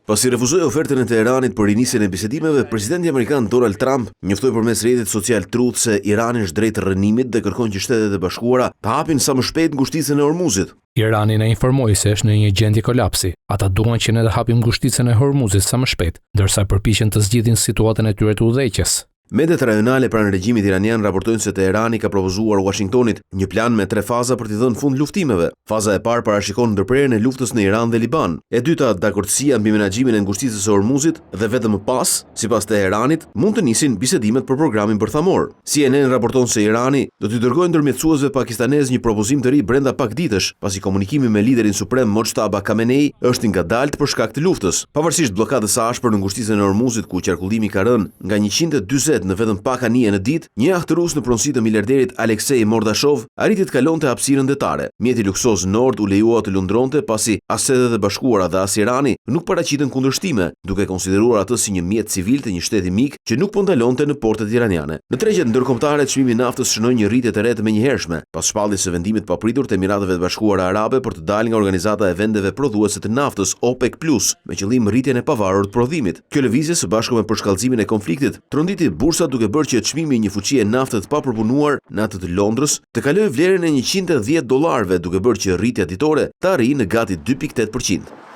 Pasi refuzoi ofertën e Teheranit për rinisjen e bisedimeve, presidenti amerikan Donald Trump njoftoi përmes rrjetit social Truth se Irani është drejt rrënimit dhe kërkon që Shtetet e Bashkuara të hapin sa më shpejt ngushticën e Hormuzit. Irani na informoi se është në një gjendje kolapsi. Ata duan që ne të hapim ngushticën e Hormuzit sa më shpejt, ndërsa përpiqen të zgjidhin situatën e tyre të udhëheqjes. Mediat rajonale pranë regjimit iranian raportojnë se Teherani ka propozuar Washingtonit një plan me 3 faza për t'i dhënë fund luftimeve. Faza e parë parashikon ndërprerjen e luftës në Iran dhe Liban. E dyta, dakordësia mbi menaxhimin e ngushticës së Hormuzit dhe vetëm më pas, sipas Teheranit, mund të nisin bisedimet për programin bërthamor. CNN raporton se Irani do t'i dërgojë ndërmjetësuesve pakistanez një propozim të ri brenda pak ditësh, pasi komunikimi me liderin suprem Mojtaba Khamenei është i ngadalt për shkak të luftës. Pavarësisht bllokadës së ashpër në ngushticën e Hormuzit, ku qarkullimi ka rënë nga 140 në vetëm pak anije në ditë, një jaht rus në pronësi të miliarderit Aleksej Mordashov arriti të kalonte hapësirën detare. Mjeti luksoz Nord u lejua të lundronte pasi as Shtetet e Bashkuara dhe as Irani nuk paraqiten kundërshtime, duke konsideruar atë si një mjet civil të një shteti mik që nuk po ndalonte në portet iraniane. Në tregjet ndërkombëtare, çmimi i naftës shënoi një rritje të re të menjëhershme, pas shpalljes së vendimit papritur të Emirateve të Bashkuara Arabe për të dalë nga organizata e vendeve prodhuese të naftës OPEC+, me qëllim rritjen e pavarur të prodhimit. Kjo lëvizje së bashku me përshkallëzimin e konfliktit tronditi bursa duke bërë që çmimi i një fuqie nafte të papërpunuar në atë të Londrës të kalojë vlerën e $110, duke bërë që rritja ditore të arrijë në gati 2.8%.